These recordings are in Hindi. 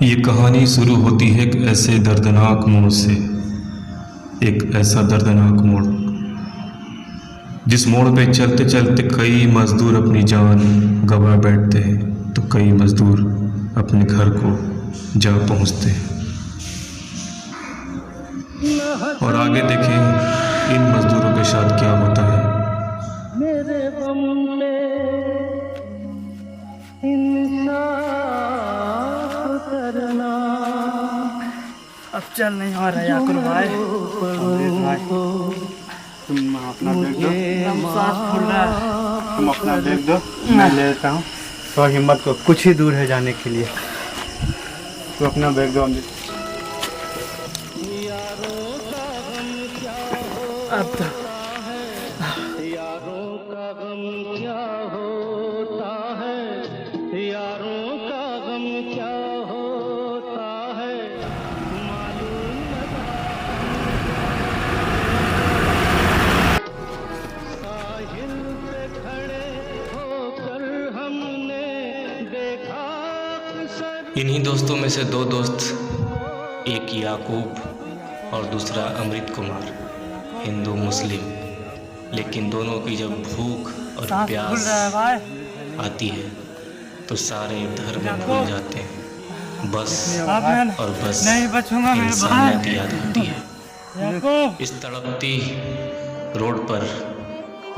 ये कहानी शुरू होती है एक ऐसे दर्दनाक मोड़ से। एक ऐसा दर्दनाक मोड़ जिस मोड़ पे चलते चलते कई मज़दूर अपनी जान गंवा बैठते हैं तो कई मज़दूर अपने घर को जा पहुंचते हैं। और आगे देखें इन मज़दूरों के साथ क्या होता है। मेरे गम में इंसाफ करना। अब चल नहीं हो रहा याकुर भाई। तुम अपना बैग दो, हम सांस फूल रहा है। तुम अपना बैग दो, मैं ले लेता हूँ। तो हिम्मत को कुछ ही दूर है जाने के लिए। तो अपना बैग दो। अब तो यारों का गम क्या होता है, यारों का गम क्या होता है मालूम साहिल पे खड़े होकर हमने देखा अक्सर। इन्हीं दोस्तों में से दो दोस्त, एक याकूब और दूसरा अमृत कुमार, हिंदू मुस्लिम, लेकिन दोनों की जब भूख और सांस फूल प्यास रहा है भाई। आती है तो सारे धर्म भूल जाते हैं। बस अब मैं और बस नहीं बचूंगा मेरे इंसानियत भाई। याद होती है। याकूब इस तड़पती रोड पर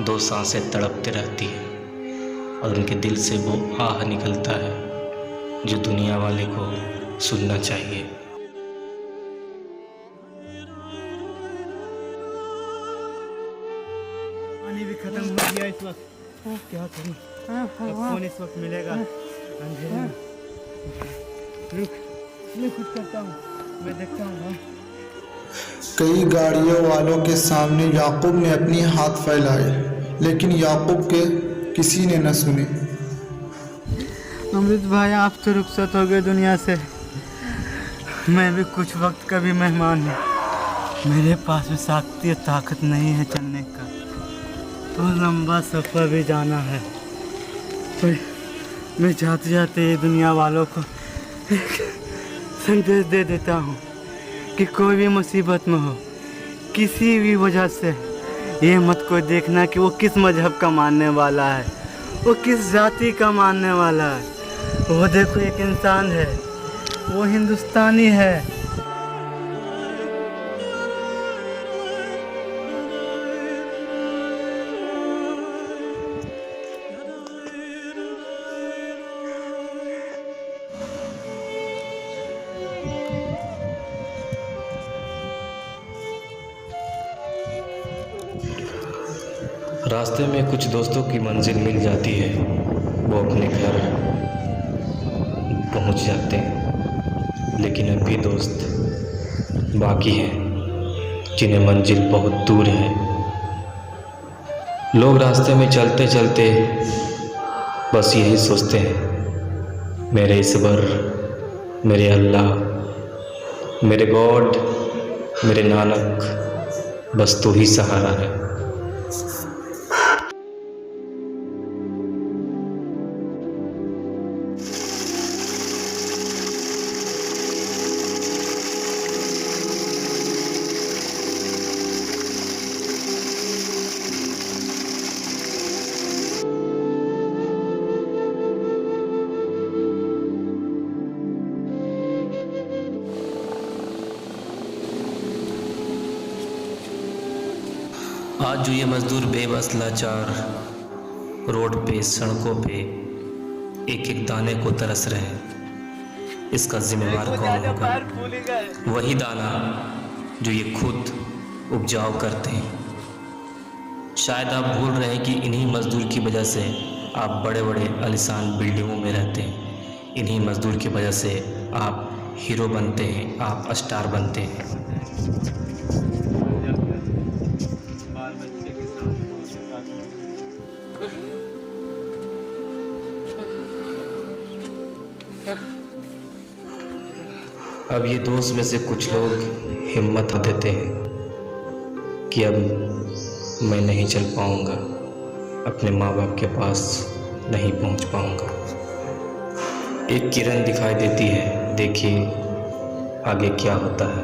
दो सांसें तड़पते रहती है और उनके दिल से वो आह निकलता है जो दुनिया वाले को सुनना चाहिए। पानी भी खत्म हो गया इस वक्त। क्या करूं? अब कौन इस वक्त मिलेगा अंधेरे में? रुक, मैं कुछ करता हूँ, मैं देखता हूँ। कई गाड़ियों वालों के सामने याकूब ने अपनी हाथ फैलाए, लेकिन याकूब के किसी ने न सुने। अमृत भाई, आप तो रुखसत हो गए दुनिया से। मैं भी कुछ वक्त का भी मेहमान हूँ। मेरे पास भी शक्ति और ताकत नहीं है चलने का। तो लंबा सफ़र भी जाना है। पर मैं जाते जाते ये दुनिया वालों को एक संदेश दे देता हूँ कि कोई भी मुसीबत में हो, किसी भी वजह से, ये मत कोई देखना कि वो किस मजहब का मानने वाला है, वो किस जाति का मानने वाला है। वो देखो एक इंसान है, वो हिंदुस्तानी है। रास्ते में कुछ दोस्तों की मंजिल मिल जाती है, वो अपने घर पहुंच जाते हैं, लेकिन अब भी दोस्त बाकी हैं जिन्हें मंजिल बहुत दूर है। लोग रास्ते में चलते चलते बस यही सोचते हैं, मेरे ईश्वर, मेरे अल्लाह, मेरे गॉड, मेरे नानक, बस तू ही सहारा है। आज जो ये मज़दूर बेबस लाचार रोड पे, सड़कों पे एक एक दाने को तरस रहे हैं, इसका जिम्मेवार कौन होगा? वही दाना जो ये खुद उपजाऊ करते हैं। शायद आप भूल रहे हैं कि इन्हीं मज़दूर की वजह से आप बड़े बड़े आलीशान बिल्डिंगों में रहते हैं। इन्हीं मज़दूर की वजह से आप हीरो बनते हैं, आप स्टार बनते हैं। अब ये दोस्त में से कुछ लोग हिम्मत देते हैं कि अब मैं नहीं चल पाऊँगा, अपने माँ बाप के पास नहीं पहुँच पाऊँगा। एक किरण दिखाई देती है देखिए आगे क्या होता है।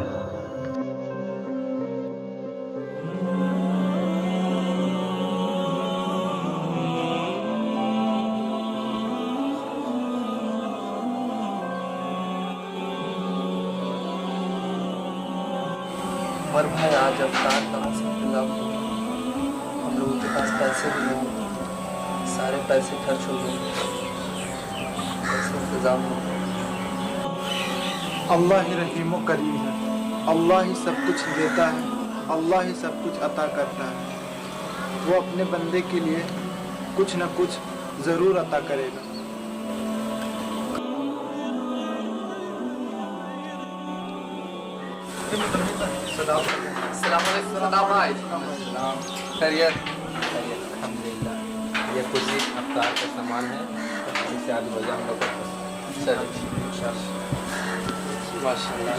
और भाई आज अवतार कहाँ से इंतजाम हो, हम लोगों के पास पैसे भी नहीं, सारे पैसे खर्च हो गए, कैसे इंतजाम हो। अल्लाह ही रहीम व करीम है, अल्लाह ही सब कुछ देता है, अल्लाह ही सब कुछ अता करता है। वो अपने बंदे के लिए कुछ न कुछ ज़रूर अता करेगा। सलाम भाई। खैरियत। अल्हम्दुलिल्लाह। ये कुछ अफ्तार का सामान है, इससे आज रोजा हम लोग माशाल्लाह।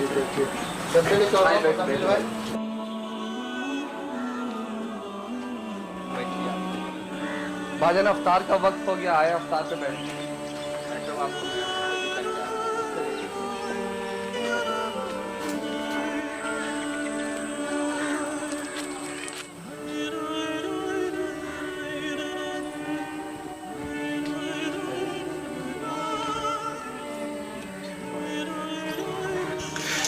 भाईजान अफ्तार का वक्त हो गया, आए अफ्तार से बैठ।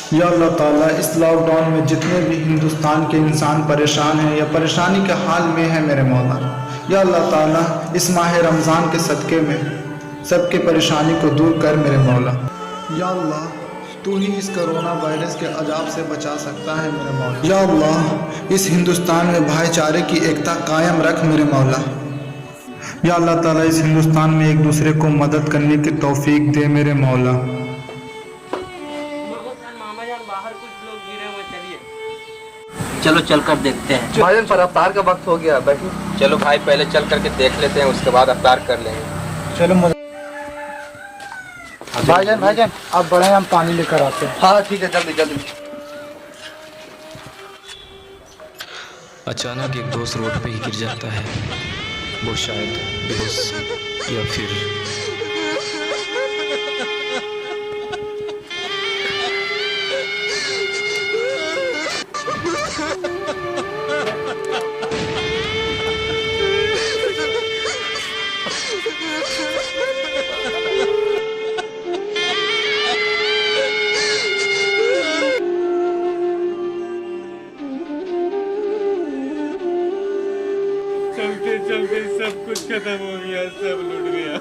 या अल्लाह ताला इस लॉकडाउन में जितने भी हिंदुस्तान के इंसान परेशान हैं या परेशानी के हाल में हैं मेरे मौला, या अल्लाह ताला इस माह रमज़ान के सदक़े में सबके परेशानी को दूर कर मेरे मौला। या अल्लाह तू ही इस कोरोना वायरस के अजाब से बचा सकता है मेरे मौला। या अल्लाह इस हिंदुस्तान में भाईचारे की एकता कायम रख मेरे मौला। या अल्लाह ताला इस हिंदुस्तान में एक दूसरे को मदद करने की तौफीक दे मेरे मौला। चलो चल कर देखते हैं भाईजान, पर अफ्तार का वक्त हो गया, बैठो। चलो भाई पहले चल करके देख लेते हैं, उसके बाद अफ्तार कर लेंगे। चलो भाईजान भाईजान आप बड़े हम पानी लेकर आते हैं। हाँ ठीक है, जल्दी जल्दी। अचानक एक दोस्त रोड पे ही गिर जाता है। वो शायद बेहोश या फिर चलते चलते सब कुछ खत्म हो गया, सब लुट गया।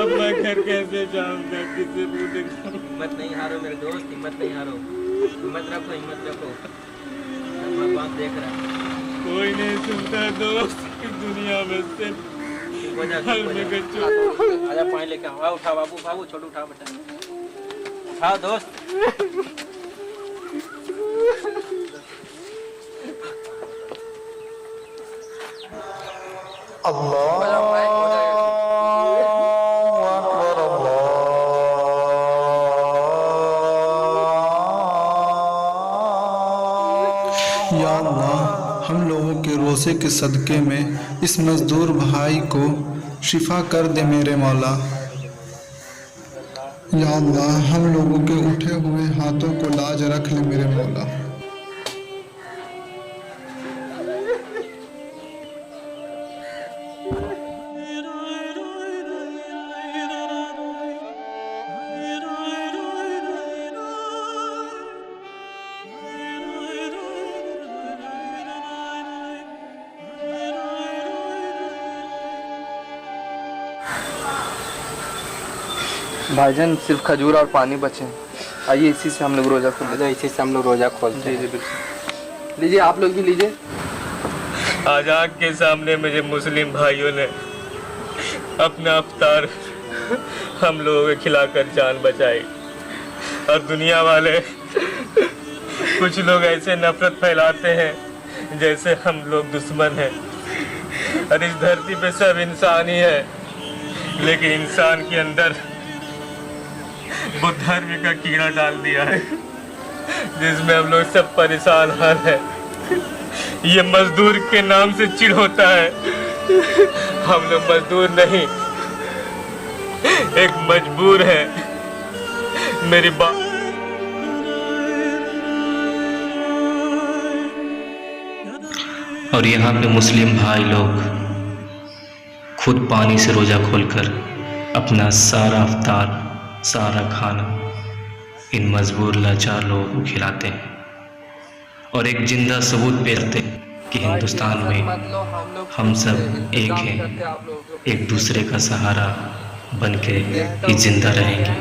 अब मैं घर कैसे जाऊंगा, किसे मुंह दिखाऊं? हिम्मत नहीं हारो मेरे दोस्त, हिम्मत नहीं हारो, हिम्मत रखो, हिम्मत रखो। भगवान देख रहा है। कोई नहीं सुनता दोस्त की दुनिया में से आजा पानी लेके आओ। उठा बाबू, बाबू छोटू उठा बेटा, उठाओ दोस्त। या अल्लाह हम लोगों के रोज़े के सदक़े में इस मज़दूर भाई को शिफा कर दे मेरे मौला। या अल्लाह हम लोगों के उठे हुए हाथों को लाज रख ले मेरे मौला। भाईजान सिर्फ खजूर और पानी बचे, आइए इसी से हम लोग रोज़ा खोलते हैं। इसी से हम लोग रोज़ा खोलते हैं। जी बिल्कुल, लीजिए आप लोग भी लीजिए। आज आग के सामने मुझे मुस्लिम भाइयों ने अपना अफ्तार हम लोगों को खिलाकर जान बचाई, और दुनिया वाले कुछ लोग ऐसे नफरत फैलाते हैं जैसे हम लोग दुश्मन हैं। और इस धरती पे सब इंसान ही है, लेकिन इंसान के अंदर बुद्ध धर्म का कीड़ा डाल दिया है, जिसमें हम लोग सब परेशान हाल है। ये मजदूर के नाम से चिढ़ होता है। हम लोग मजदूर नहीं, एक मजबूर है। मेरी बात और यहाँ पे मुस्लिम भाई लोग खुद पानी से रोज़ा खोलकर अपना सारा अफ्तार, सारा खाना इन मजबूर लाचार लोगों को खिलाते हैं और एक जिंदा सबूत पेश करते हैं कि हिंदुस्तान में हम सब एक हैं, एक दूसरे का सहारा बन के ही जिंदा रहेंगे।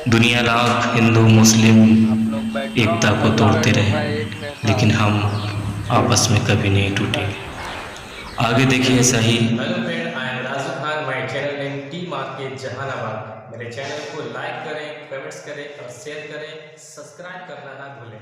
दुनिया लाख हिंदू मुस्लिम एकता को तोड़ते रहे, लेकिन हम आपस में कभी नहीं टूटेंगे। आगे देखिए सही। Hello friend, I am Raju Khan, my channel name T market Jahanabad. मेरे चैनल को लाइक करें, कमेंट्स करें और शेयर करें, सब्सक्राइब करना ना भूलें।